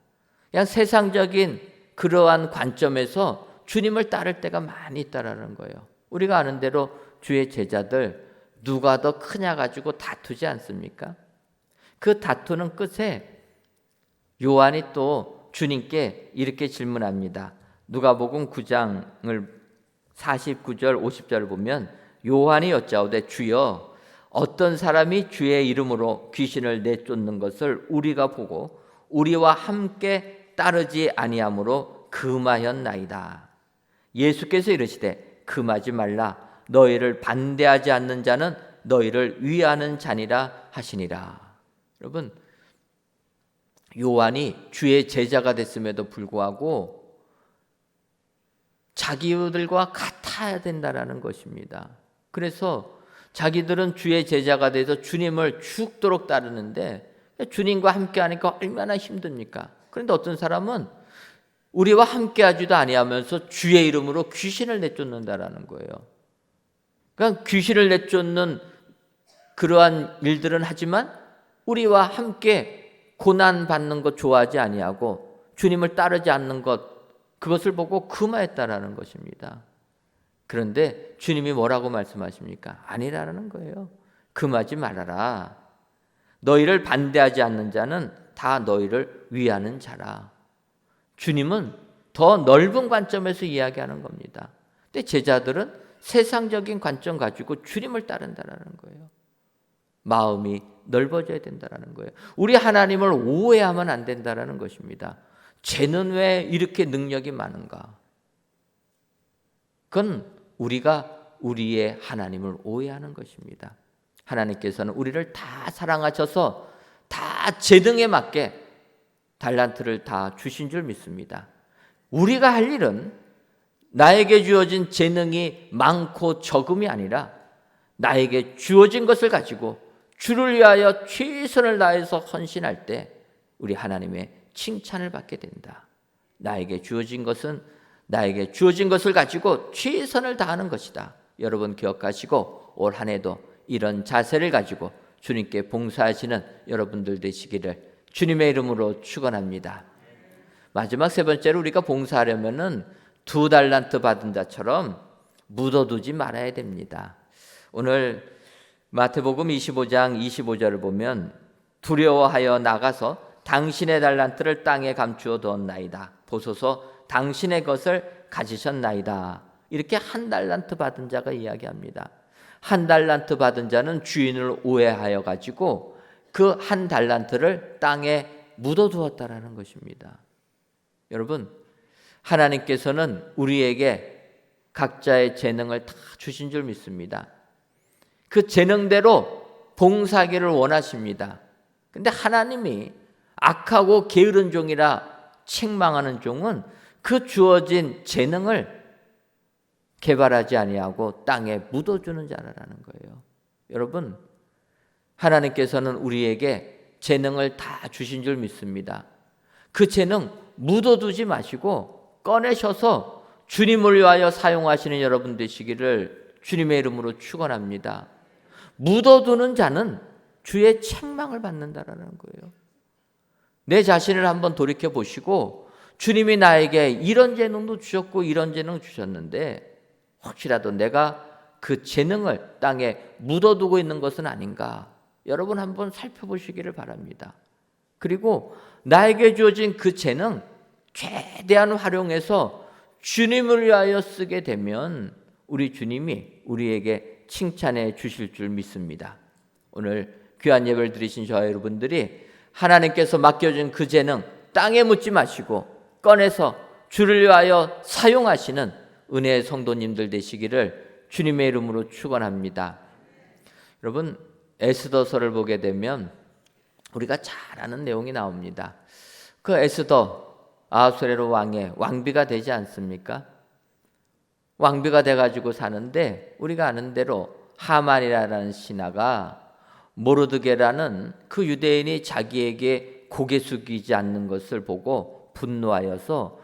그냥 세상적인 그러한 관점에서 주님을 따를 때가 많이 있다라는 거예요. 우리가 아는 대로 주의 제자들 누가 더 크냐 가지고 다투지 않습니까? 그 다투는 끝에 요한이 또 주님께 이렇게 질문합니다. 누가복음 9장을 49절 50절을 보면 요한이 여짜오되 주여 어떤 사람이 주의 이름으로 귀신을 내쫓는 것을 우리가 보고 우리와 함께 따르지 아니하므로 금하였나이다. 예수께서 이르시되 금하지 말라. 너희를 반대하지 않는 자는 너희를 위하는 자니라 하시니라. 여러분, 요한이 주의 제자가 됐음에도 불구하고 자기들과 같아야 된다라는 것입니다. 그래서 자기들은 주의 제자가 돼서 주님을 죽도록 따르는데 주님과 함께 하니까 얼마나 힘듭니까? 그런데 어떤 사람은 우리와 함께 하지도 아니하면서 주의 이름으로 귀신을 내쫓는다라는 거예요. 그러니까 귀신을 내쫓는 그러한 일들은 하지만 우리와 함께 고난 받는 것 좋아하지 아니하고 주님을 따르지 않는 것 그것을 보고 금하였다라는 것입니다. 그런데 주님이 뭐라고 말씀하십니까? 아니라는 거예요. 금하지 말아라. 너희를 반대하지 않는 자는 다 너희를 위하는 자라. 주님은 더 넓은 관점에서 이야기하는 겁니다. 근데 제자들은 세상적인 관점 가지고 주님을 따른다라는 거예요. 마음이 넓어져야 된다라는 거예요. 우리 하나님을 오해하면 안 된다라는 것입니다. 쟤는 왜 이렇게 능력이 많은가? 그건 우리가 우리의 하나님을 오해하는 것입니다. 하나님께서는 우리를 다 사랑하셔서 다 재능에 맞게 달란트를 다 주신 줄 믿습니다. 우리가 할 일은 나에게 주어진 재능이 많고 적음이 아니라 나에게 주어진 것을 가지고 주를 위하여 최선을 다해서 헌신할 때 우리 하나님의 칭찬을 받게 된다. 나에게 주어진 것은 나에게 주어진 것을 가지고 최선을 다하는 것이다. 여러분 기억하시고 올 한 해도 이런 자세를 가지고 주님께 봉사하시는 여러분들 되시기를 주님의 이름으로 축원합니다. 마지막 세 번째로 우리가 봉사하려면은 2달란트 받은 자처럼 묻어두지 말아야 됩니다. 오늘 마태복음 25장 25절을 보면 두려워하여 나가서 당신의 달란트를 땅에 감추어 두었나이다. 보소서 당신의 것을 가지셨나이다. 이렇게 1달란트 받은 자가 이야기합니다. 1달란트 받은 자는 주인을 오해하여 가지고 그 1달란트를 땅에 묻어두었다라는 것입니다. 여러분, 하나님께서는 우리에게 각자의 재능을 다 주신 줄 믿습니다. 그 재능대로 봉사하기를 원하십니다. 근데 하나님이 악하고 게으른 종이라 책망하는 종은 그 주어진 재능을 개발하지 아니하고 땅에 묻어주는 자라는 거예요. 여러분, 하나님께서는 우리에게 재능을 다 주신 줄 믿습니다. 그 재능 묻어두지 마시고 꺼내셔서 주님을 위하여 사용하시는 여러분 되시기를 주님의 이름으로 축원합니다. 묻어두는 자는 주의 책망을 받는다라는 거예요. 내 자신을 한번 돌이켜 보시고 주님이 나에게 이런 재능도 주셨고 이런 재능 주셨는데 혹시라도 내가 그 재능을 땅에 묻어두고 있는 것은 아닌가? 여러분 한번 살펴보시기를 바랍니다. 그리고 나에게 주어진 그 재능 최대한 활용해서 주님을 위하여 쓰게 되면 우리 주님이 우리에게 칭찬해 주실 줄 믿습니다. 오늘 귀한 예배를 드리신 저와 여러분들이 하나님께서 맡겨준 그 재능 땅에 묻지 마시고 꺼내서 주를 위하여 사용하시는 은혜의 성도님들 되시기를 주님의 이름으로 축원합니다. 여러분, 에스더서를 보게 되면 우리가 잘 아는 내용이 나옵니다. 그 에스더 아하수에로 왕의 왕비가 되지 않습니까? 왕비가 돼가지고 사는데 우리가 아는 대로 하만이라는 신하가 모르드게라는 그 유대인이 자기에게 고개 숙이지 않는 것을 보고 분노하여서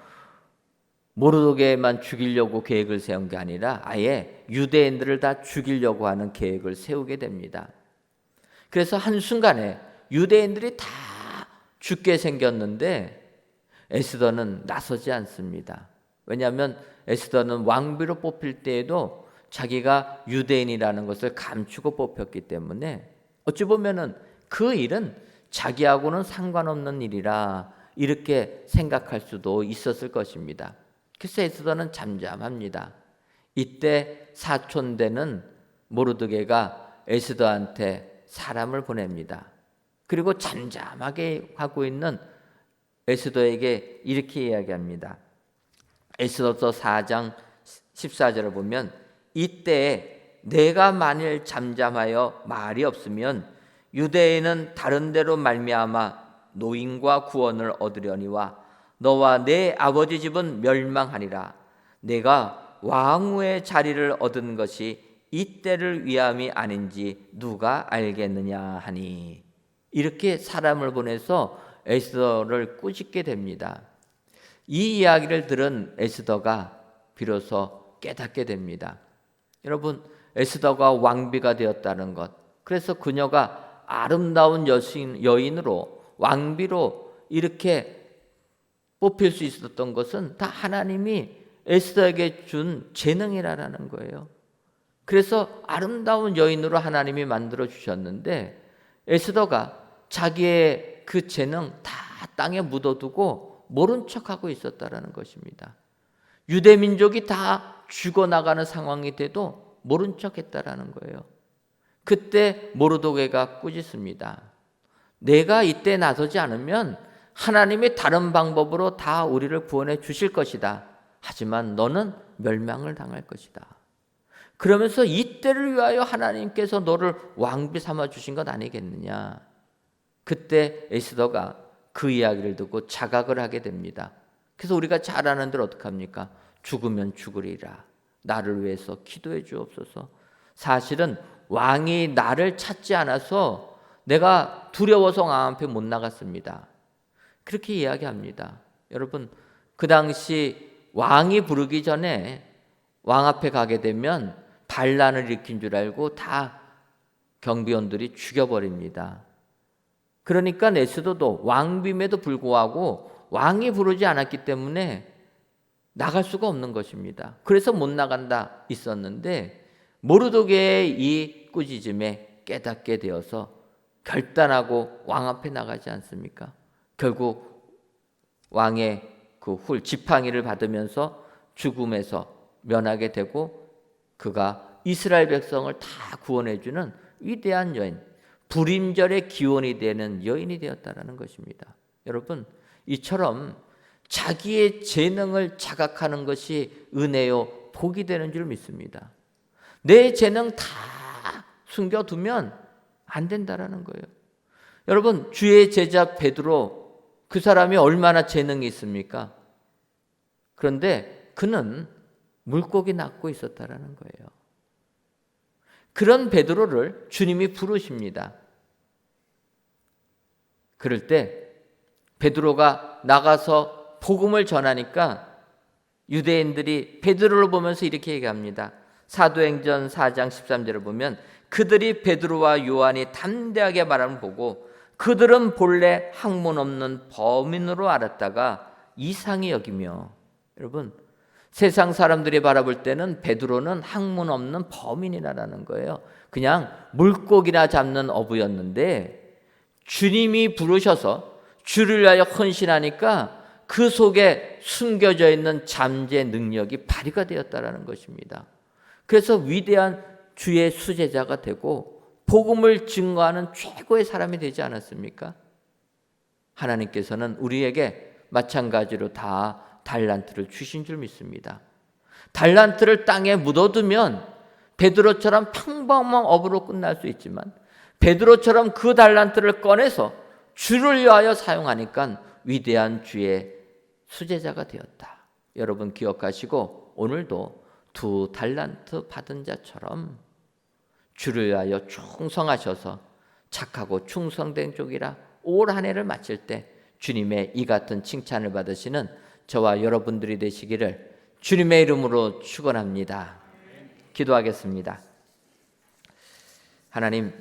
모르드게만 죽이려고 계획을 세운 게 아니라 아예 유대인들을 다 죽이려고 하는 계획을 세우게 됩니다. 그래서 한순간에 유대인들이 다 죽게 생겼는데 에스더는 나서지 않습니다. 왜냐하면 에스더는 왕비로 뽑힐 때에도 자기가 유대인이라는 것을 감추고 뽑혔기 때문에 어찌 보면은 그 일은 자기하고는 상관없는 일이라 이렇게 생각할 수도 있었을 것입니다. 그래서 에스더는 잠잠합니다. 이때 사촌되는 모르드게가 에스더한테 사람을 보냅니다. 그리고 잠잠하게 하고 있는 에스더에게 이렇게 이야기합니다. 에스더서 4장 14절을 보면 이때에 내가 만일 잠잠하여 말이 없으면 유대인은 다른 데로 말미암아 노임과 구원을 얻으려니와 너와 내 아버지 집은 멸망하리라. 내가 왕후의 자리를 얻은 것이 이때를 위함이 아닌지 누가 알겠느냐 하니. 이렇게 사람을 보내서 에스더를 꾸짖게 됩니다. 이 이야기를 들은 에스더가 비로소 깨닫게 됩니다. 여러분, 에스더가 왕비가 되었다는 것, 그래서 그녀가 아름다운 여인으로 왕비로 이렇게 뽑힐 수 있었던 것은 다 하나님이 에스더에게 준 재능이라는 거예요. 그래서 아름다운 여인으로 하나님이 만들어 주셨는데 에스더가 자기의 그 재능 다 땅에 묻어두고 모른 척하고 있었다라는 것입니다. 유대 민족이 다 죽어나가는 상황이 돼도 모른 척했다라는 거예요. 그때 모르드게가 꾸짖습니다. 내가 이때 나서지 않으면 하나님이 다른 방법으로 다 우리를 구원해 주실 것이다. 하지만 너는 멸망을 당할 것이다. 그러면서 이때를 위하여 하나님께서 너를 왕비 삼아 주신 것 아니겠느냐. 그때 에스더가 그 이야기를 듣고 자각을 하게 됩니다. 그래서 우리가 잘 아는 대로 어떡합니까? 죽으면 죽으리라. 나를 위해서 기도해 주옵소서. 사실은 왕이 나를 찾지 않아서 내가 두려워서 왕 앞에 못 나갔습니다. 그렇게 이야기합니다. 여러분, 그 당시 왕이 부르기 전에 왕 앞에 가게 되면 반란을 일으킨 줄 알고 다 경비원들이 죽여버립니다. 그러니까 에스더도 왕빔에도 불구하고 왕이 부르지 않았기 때문에 나갈 수가 없는 것입니다. 그래서 못 나간다 있었는데 모르드게의 이 꾸짖음에 깨닫게 되어서 결단하고 왕 앞에 나가지 않습니까? 결국 왕의 그 지팡이를 받으면서 죽음에서 면하게 되고 그가 이스라엘 백성을 다 구원해주는 위대한 여인, 불임절의 기원이 되는 여인이 되었다는 것입니다. 여러분, 이처럼 자기의 재능을 자각하는 것이 은혜요 복이 되는 줄 믿습니다. 내 재능 다 숨겨두면 안 된다라는 거예요. 여러분, 주의 제자 베드로, 그 사람이 얼마나 재능이 있습니까? 그런데 그는 물고기 낚고 있었다라는 거예요. 그런 베드로를 주님이 부르십니다. 그럴 때 베드로가 나가서 복음을 전하니까 유대인들이 베드로를 보면서 이렇게 얘기합니다. 사도행전 4장 13절을 보면 그들이 베드로와 요한이 담대하게 말함을 보고 그들은 본래 학문 없는 범인으로 알았다가 이상히 여기며, 여러분, 세상 사람들이 바라볼 때는 베드로는 학문 없는 범인이라는 거예요. 그냥 물고기나 잡는 어부였는데 주님이 부르셔서 주를 위하여 헌신하니까 그 속에 숨겨져 있는 잠재 능력이 발휘가 되었다는 것입니다. 그래서 위대한 주의 수제자가 되고 복음을 증거하는 최고의 사람이 되지 않았습니까? 하나님께서는 우리에게 마찬가지로 다 달란트를 주신 줄 믿습니다. 달란트를 땅에 묻어두면 베드로처럼 평범한 어부로 끝날 수 있지만 베드로처럼 그 달란트를 꺼내서 주를 위하여 사용하니까 위대한 주의 수제자가 되었다. 여러분 기억하시고 오늘도 2 달란트 받은 자처럼 주를 위하여 충성하셔서 착하고 충성된 쪽이라 올 한 해를 마칠 때 주님의 이 같은 칭찬을 받으시는 저와 여러분들이 되시기를 주님의 이름으로 축원합니다. 기도하겠습니다. 하나님,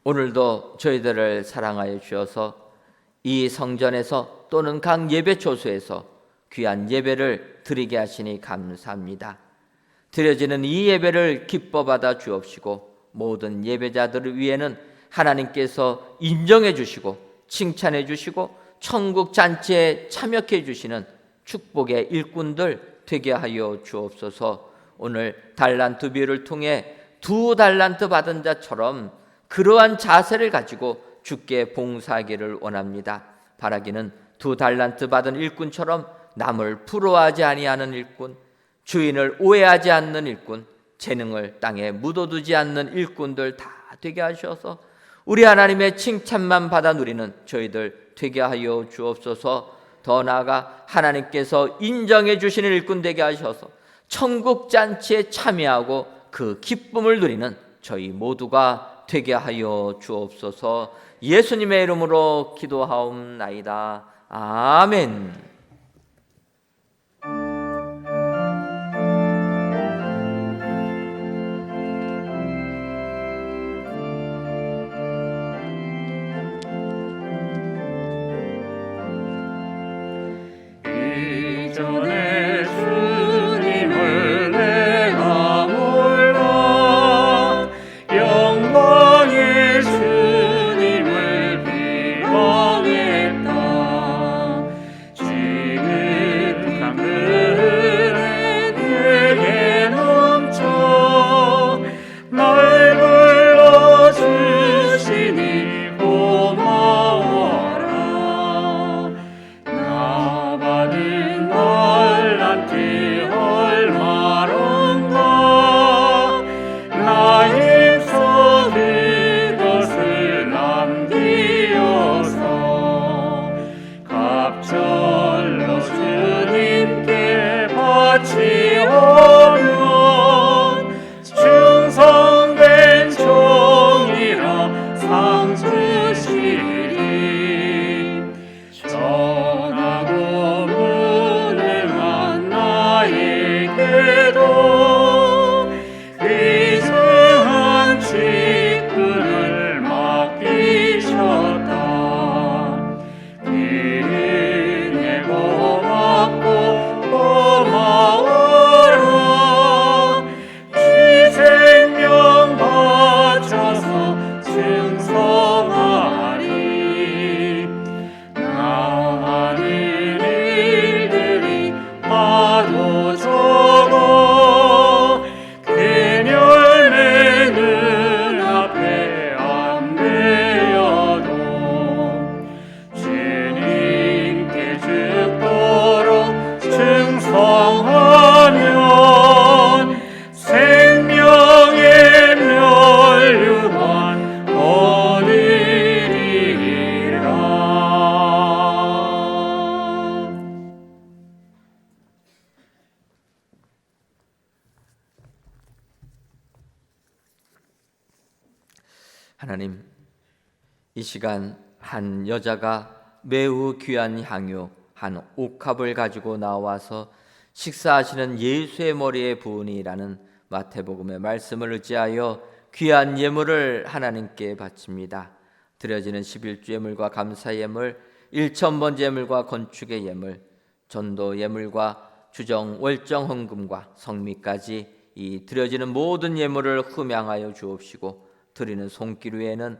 오늘도 저희들을 사랑하여 주셔서 이 성전에서 또는 각 예배 초소에서 귀한 예배를 드리게 하시니 감사합니다. 드려지는 이 예배를 기뻐 받아 주옵시고 모든 예배자들을 위해는 하나님께서 인정해 주시고 칭찬해 주시고 천국 잔치에 참여해 주시는 축복의 일꾼들 되게 하여 주옵소서. 오늘 달란트 비유를 통해 2 달란트 받은 자처럼 그러한 자세를 가지고 주께 봉사하기를 원합니다. 바라기는 2 달란트 받은 일꾼처럼 남을 부러워하지 아니하는 일꾼, 주인을 오해하지 않는 일꾼, 재능을 땅에 묻어두지 않는 일꾼들 다 되게 하셔서 우리 하나님의 칭찬만 받아 누리는 저희들 되게 하여 주옵소서. 더 나아가 하나님께서 인정해 주시는 일꾼 되게 하셔서 천국 잔치에 참여하고 그 기쁨을 누리는 저희 모두가 되게 하여 주옵소서. 예수님의 이름으로 기도하옵나이다. 아멘. 이전에 주님을 내가 몰라 영광의 주님을 하나님, 이 시간 한 여자가 매우 귀한 향유 한 옥합을 가지고 나와서 식사하시는 예수의 머리에 부으니라는 마태복음의 말씀을 의지하여 귀한 예물을 하나님께 바칩니다. 드려지는 11주 예물과 감사 예물, 일천번제 예물과 건축의 예물, 전도 예물과 주정 월정 헌금과 성미까지 이 드려지는 모든 예물을 흠양하여 주옵시고, 드리는 손길 위에는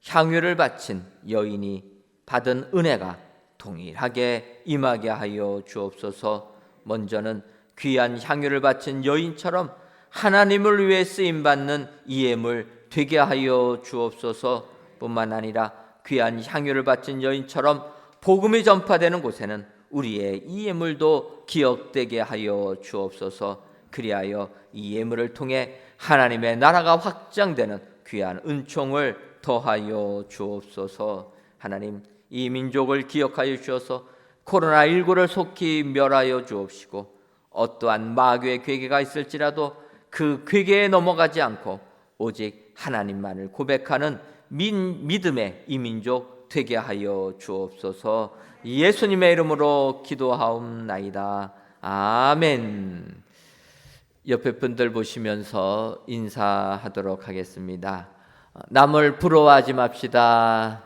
향유를 바친 여인이 받은 은혜가 동일하게 임하게 하여 주옵소서. 먼저는 귀한 향유를 바친 여인처럼 하나님을 위해 쓰임받는 이 예물 되게 하여 주옵소서. 뿐만 아니라 귀한 향유를 바친 여인처럼 복음이 전파되는 곳에는 우리의 이 예물도 기억되게 하여 주옵소서. 그리하여 이 예물을 통해 하나님의 나라가 확장되는 귀한 은총을 더하여 주옵소서. 하나님, 이 민족을 기억하여 주셔서 코로나19를 속히 멸하여 주옵시고, 어떠한 마귀의 괴계가 있을지라도 그 괴계에 넘어가지 않고 오직 하나님만을 고백하는 믿음의 이 민족 되게 하여 주옵소서. 예수님의 이름으로 기도하옵나이다. 아멘. 옆에 분들 보시면서 인사하도록 하겠습니다. 남을 부러워하지 맙시다.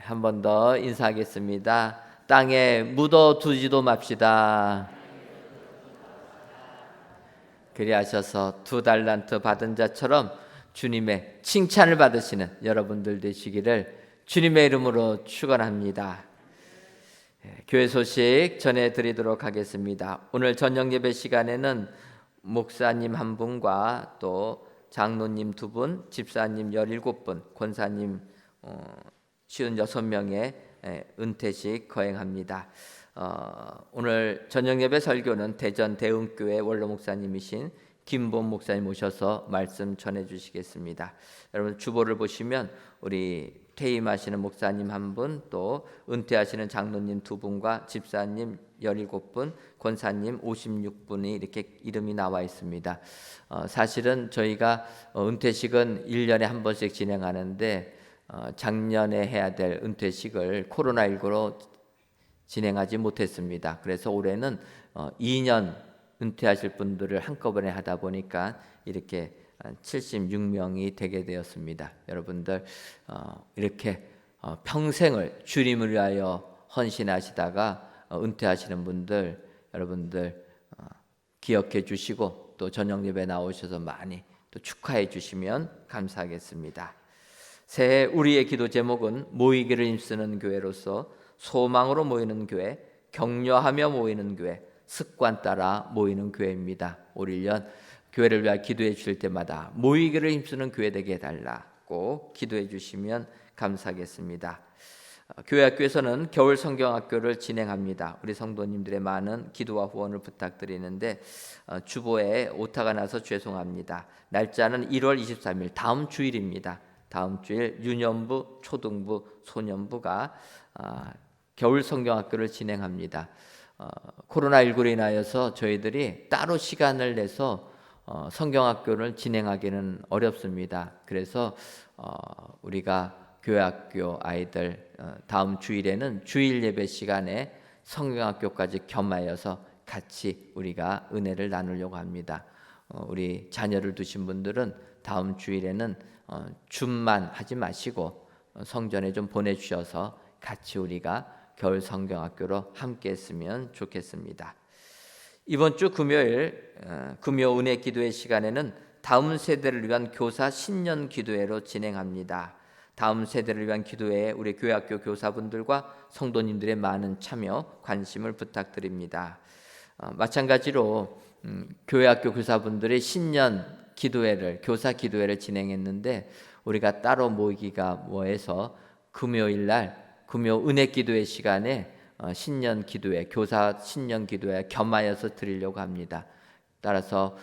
한 번 더 인사하겠습니다. 땅에 묻어두지도 맙시다. 그리하셔서 2달란트 받은 자처럼 주님의 칭찬을 받으시는 여러분들 되시기를 주님의 이름으로 축원합니다. 교회 소식 전해드리도록 하겠습니다. 오늘 저녁 예배 시간에는 목사님 한 분과 또 장로님 2분, 집사님 17분, 권사님 56명의 은퇴식 거행합니다. 오늘 저녁 예배 설교는 대전 대흥교회 원로 목사님이신 김본 목사님 오셔서 말씀 전해 주시겠습니다. 여러분 주보를 보시면 우리 퇴임하시는 목사님 한 분, 또 은퇴하시는 장로님 2분과 집사님 17분, 권사님 56분이 이렇게 이름이 나와 있습니다. 사실은 저희가 은퇴식은 1년에 한 번씩 진행하는데 작년에 해야 될 은퇴식을 코로나19로 진행하지 못했습니다. 그래서 올해는 2년 은퇴하실 분들을 한꺼번에 하다 보니까 이렇게 76명이 되게 되었습니다. 여러분들 이렇게 평생을 주님을 위하여 헌신하시다가 은퇴하시는 분들, 여러분들 기억해 주시고 또 저녁 예배 나오셔서 많이 또 축하해 주시면 감사하겠습니다. 새해 우리의 기도 제목은 모이기를 힘쓰는 교회로서 소망으로 모이는 교회, 격려하며 모이는 교회, 습관 따라 모이는 교회입니다. 올 1년 교회를 위해 기도해 주실 때마다 모이기를 힘쓰는 교회 되게 해달라고 기도해 주시면 감사하겠습니다. 교회학교에서는 겨울 성경학교를 진행합니다. 우리 성도님들의 많은 기도와 후원을 부탁드리는데 주보에 오타가 나서 죄송합니다. 날짜는 1월 23일 다음 주일입니다. 다음 주일 유년부, 초등부, 소년부가 겨울 성경학교를 진행합니다. 코로나19로 인하여서 저희들이 따로 시간을 내서 성경학교를 진행하기는 어렵습니다. 그래서 우리가 교회학교 아이들 다음 주일에는 주일 예배 시간에 성경학교까지 겸하여서 같이 우리가 은혜를 나누려고 합니다. 우리 자녀를 두신 분들은 다음 주일에는 줌만 하지 마시고 성전에 좀 보내주셔서 같이 우리가 겨울 성경학교로 함께 했으면 좋겠습니다. 이번 주 금요일 금요 은혜 기도회 시간에는 다음 세대를 위한 교사 신년 기도회로 진행합니다. 다음 세대를 위한 기도회에 우리 교회학교 교사분들과 성도님들의 많은 참여, 관심을 부탁드립니다. 마찬가지로 교회학교 교사분들의 신년 기도회를, 교사 기도회를 진행했는데 우리가 따로 모이기가 뭐해서 금요일 날 금요 은혜 기도회 시간에 신년 기도회, 교사 신년 기도회 겸하여서 드리려고 합니다. 따라서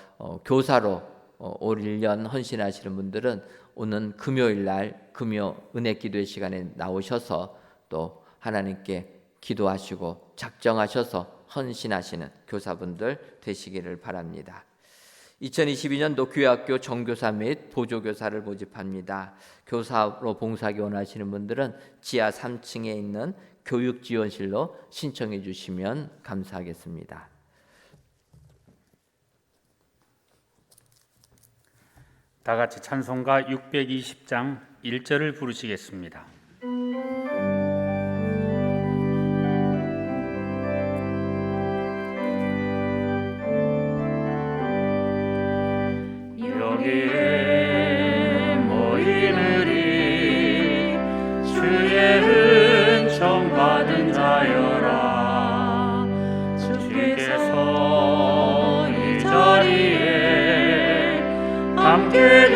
교사로 올 1년 헌신하시는 분들은 오는 금요일 날 금요 은혜 기도회 시간에 나오셔서 또 하나님께 기도하시고 작정하셔서 헌신하시는 교사분들 되시기를 바랍니다. 2022년도 교회학교 정교사 및 보조교사를 모집합니다. 교사로 봉사하기 원하시는 분들은 지하 3층에 있는 교육지원실로 신청해 주시면 감사하겠습니다. 다 같이 찬송가 620장 1절을 부르시겠습니다. 여기에 모이느니 주의 은총 받은 자여라. 주께서 이 자리에 함께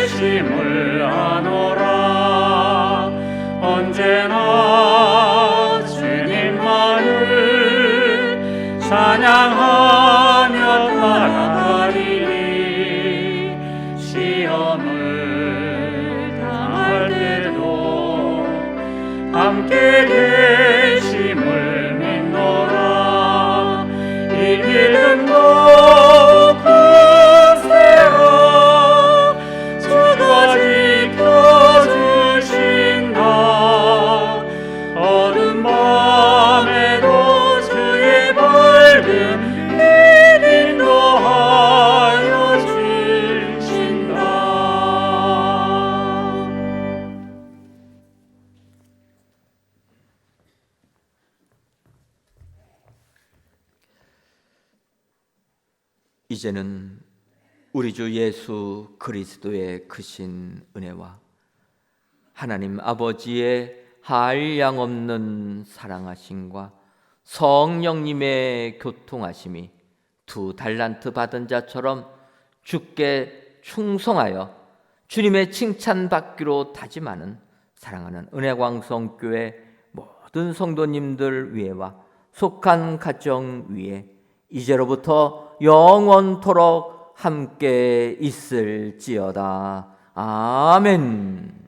계심을 아노라. 언제나 주님만을 찬양하며 따라가리니 시험을 당할 때도 함께 계심을 믿노라. 이 믿음도 굳세어 주가 지켜주신다. 어두운 밤에도 주의 밝은 빛 인도하여 주신다. 이제는 우리 주 예수 그리스도의 크신 은혜와 하나님 아버지의 한량없는 사랑하심과 성령님의 교통하심이 두 달란트 받은 자처럼 주께 충성하여 주님의 칭찬받기로 다짐하는 사랑하는 은혜광성교회 모든 성도님들 위에와 속한 가정 위에 이제로부터 영원토록 함께 있을지어다. 아멘.